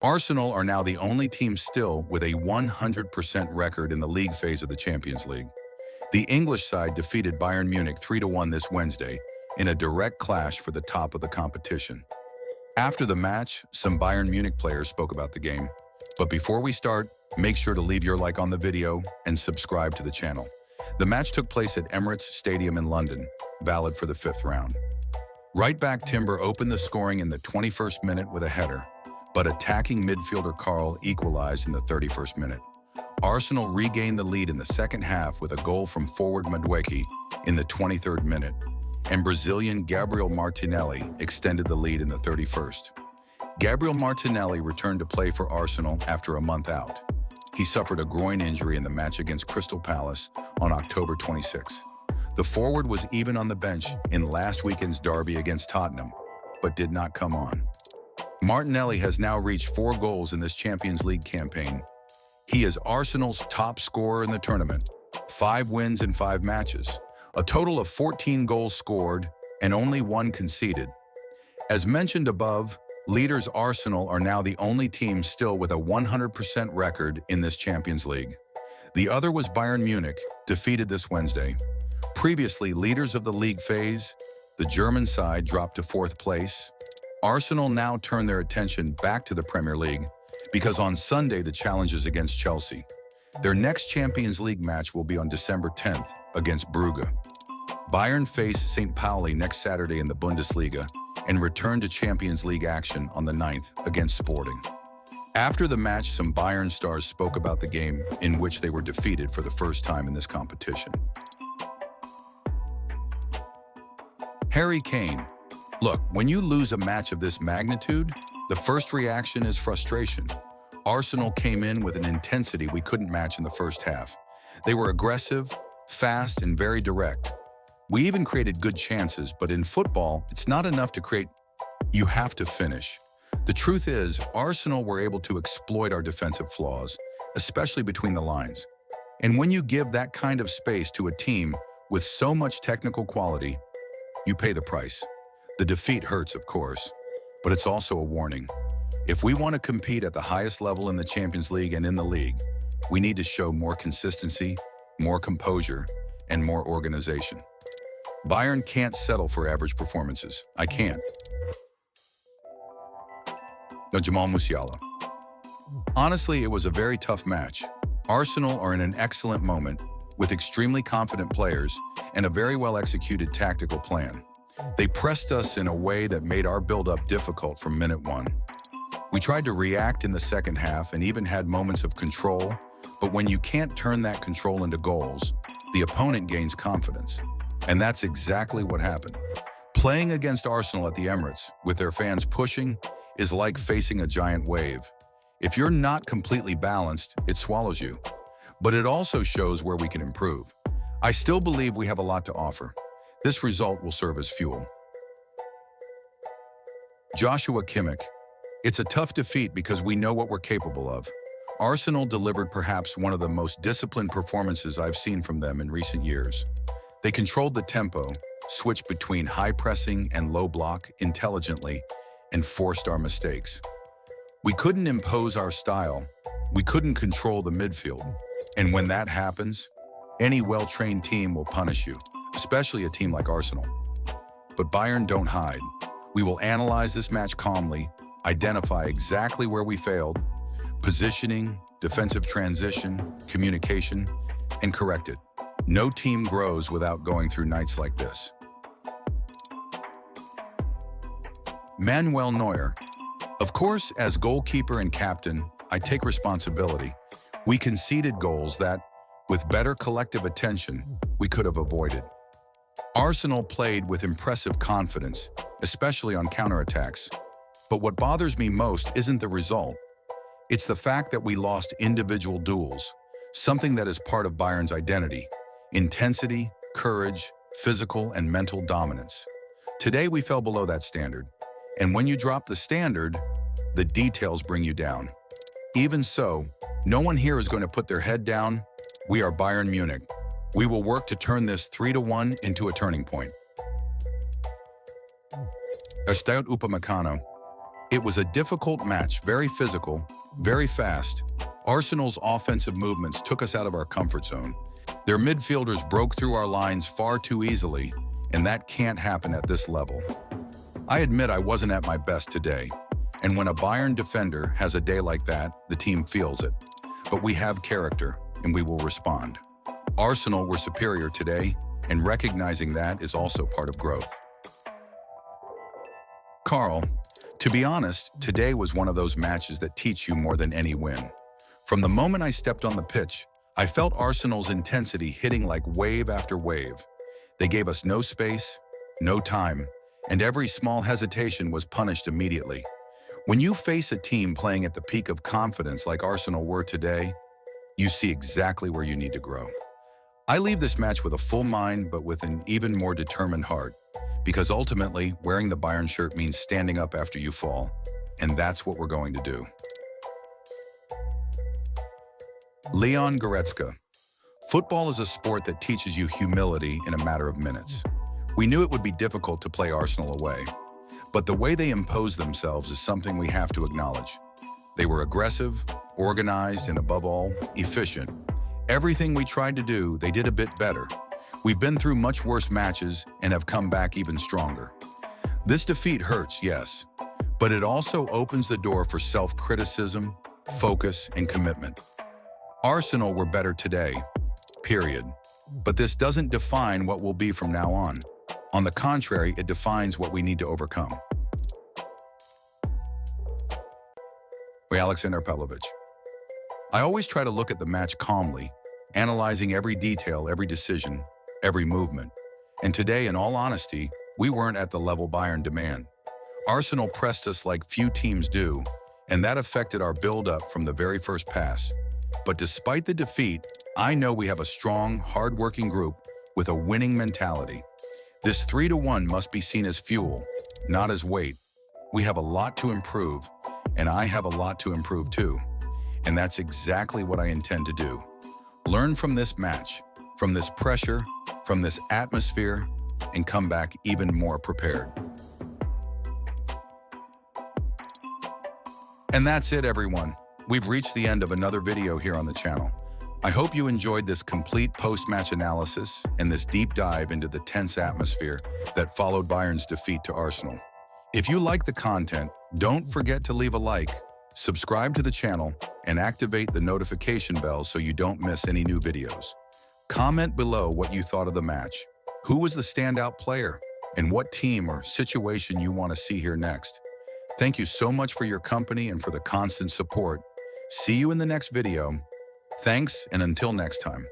Arsenal are now the only team still with a 100% record in the league phase of the Champions League. The English side defeated Bayern Munich 3-1 this Wednesday in a direct clash for the top of the competition. After the match, some Bayern Munich players spoke about the game. But before we start, make sure to leave your like on the video and subscribe to the channel. The match took place at Emirates Stadium in London, valid for the 5th round. Right-back Timber opened the scoring in the 21st minute with a header, but attacking midfielder Karl equalized in the 31st minute. Arsenal regained the lead in the second half with a goal from forward Madueke in the 23rd minute, and Brazilian Gabriel Martinelli extended the lead in the 31st. Gabriel Martinelli returned to play for Arsenal after a month out. He suffered a groin injury in the match against Crystal Palace on October 26. The forward was even on the bench in last weekend's derby against Tottenham, but did not come on. Martinelli has now reached 4 goals in this Champions League campaign. He is Arsenal's top scorer in the tournament, 5 wins in 5 matches, a total of 14 goals scored and only 1 conceded. As mentioned above, leaders Arsenal are now the only team still with a 100% record in this Champions League. The other was Bayern Munich, defeated this Wednesday. Previously leaders of the league phase, the German side dropped to 4th place. Arsenal now turn their attention back to the Premier League because on Sunday the challenge is against Chelsea. Their next Champions League match will be on December 10th against Brugge. Bayern face St. Pauli next Saturday in the Bundesliga and return to Champions League action on the 9th against Sporting. After the match, some Bayern stars spoke about the game in which they were defeated for the first time in this competition. Harry Kane. Look, when you lose a match of this magnitude, the first reaction is frustration. Arsenal came in with an intensity we couldn't match in the first half. They were aggressive, fast, and very direct. We even created good chances, but in football, it's not enough to create. You have to finish. The truth is, Arsenal were able to exploit our defensive flaws, especially between the lines. And when you give that kind of space to a team with so much technical quality, you pay the price. The defeat hurts, of course, but it's also a warning. If we want to compete at the highest level in the Champions League and in the league, we need to show more consistency, more composure, and more organization. Bayern can't settle for average performances. I can't. No, Jamal Musiala. Honestly, it was a very tough match. Arsenal are in an excellent moment with extremely confident players and a very well-executed tactical plan. They pressed us in a way that made our build-up difficult from minute 1. We tried to react in the second half and even had moments of control, but when you can't turn that control into goals, the opponent gains confidence. And that's exactly what happened. Playing against Arsenal at the Emirates, with their fans pushing, is like facing a giant wave. If you're not completely balanced, it swallows you. But it also shows where we can improve. I still believe we have a lot to offer. This result will serve as fuel. Joshua Kimmich. It's a tough defeat because we know what we're capable of. Arsenal delivered perhaps one of the most disciplined performances I've seen from them in recent years. They controlled the tempo, switched between high pressing and low block intelligently, and forced our mistakes. We couldn't impose our style. We couldn't control the midfield. And when that happens, any well-trained team will punish you, especially a team like Arsenal. But Bayern don't hide. We will analyze this match calmly, identify exactly where we failed, positioning, defensive transition, communication, and correct it. No team grows without going through nights like this. Manuel Neuer. Of course, as goalkeeper and captain, I take responsibility. We conceded goals that, with better collective attention, we could have avoided. Arsenal played with impressive confidence, especially on counterattacks. But what bothers me most isn't the result. It's the fact that we lost individual duels, something that is part of Bayern's identity: intensity, courage, physical and mental dominance. Today we fell below that standard. And when you drop the standard, the details bring you down. Even so, no one here is going to put their head down. We are Bayern Munich. We will work to turn this 3-1 into a turning point. Estado Upamecano. It was a difficult match, very physical, very fast. Arsenal's offensive movements took us out of our comfort zone. Their midfielders broke through our lines far too easily, and that can't happen at this level. I admit I wasn't at my best today, and when a Bayern defender has a day like that, the team feels it. But we have character, and we will respond. Arsenal were superior today, and recognizing that is also part of growth. Carl, to be honest, today was one of those matches that teach you more than any win. From the moment I stepped on the pitch, I felt Arsenal's intensity hitting like wave after wave. They gave us no space, no time, and every small hesitation was punished immediately. When you face a team playing at the peak of confidence like Arsenal were today, you see exactly where you need to grow. I leave this match with a full mind, but with an even more determined heart, because ultimately, wearing the Bayern shirt means standing up after you fall, and that's what we're going to do. Leon Goretzka. Football is a sport that teaches you humility in a matter of minutes. We knew it would be difficult to play Arsenal away, but the way they impose themselves is something we have to acknowledge. They were aggressive, organized, and above all, efficient. Everything we tried to do, they did a bit better. We've been through much worse matches and have come back even stronger. This defeat hurts, yes, but it also opens the door for self-criticism, focus, and commitment. Arsenal were better today, period. But this doesn't define what will be from now on. On the contrary, it defines what we need to overcome. Alexander Pavlovich. I always try to look at the match calmly, analyzing every detail, every decision, every movement. And today, in all honesty, we weren't at the level Bayern demand. Arsenal pressed us like few teams do, and that affected our build-up from the very first pass. But despite the defeat, I know we have a strong, hard-working group with a winning mentality. This 3-1 must be seen as fuel, not as weight. We have a lot to improve, and I have a lot to improve too. And that's exactly what I intend to do. Learn from this match, from this pressure, from this atmosphere, and come back even more prepared. And that's it, everyone. We've reached the end of another video here on the channel. I hope you enjoyed this complete post-match analysis and this deep dive into the tense atmosphere that followed Bayern's defeat to Arsenal. If you like the content, don't forget to leave a like, subscribe to the channel, and activate the notification bell so you don't miss any new videos. Comment below what you thought of the match. Who was the standout player? And what team or situation you want to see here next? Thank you so much for your company and for the constant support. See you in the next video. Thanks, and until next time.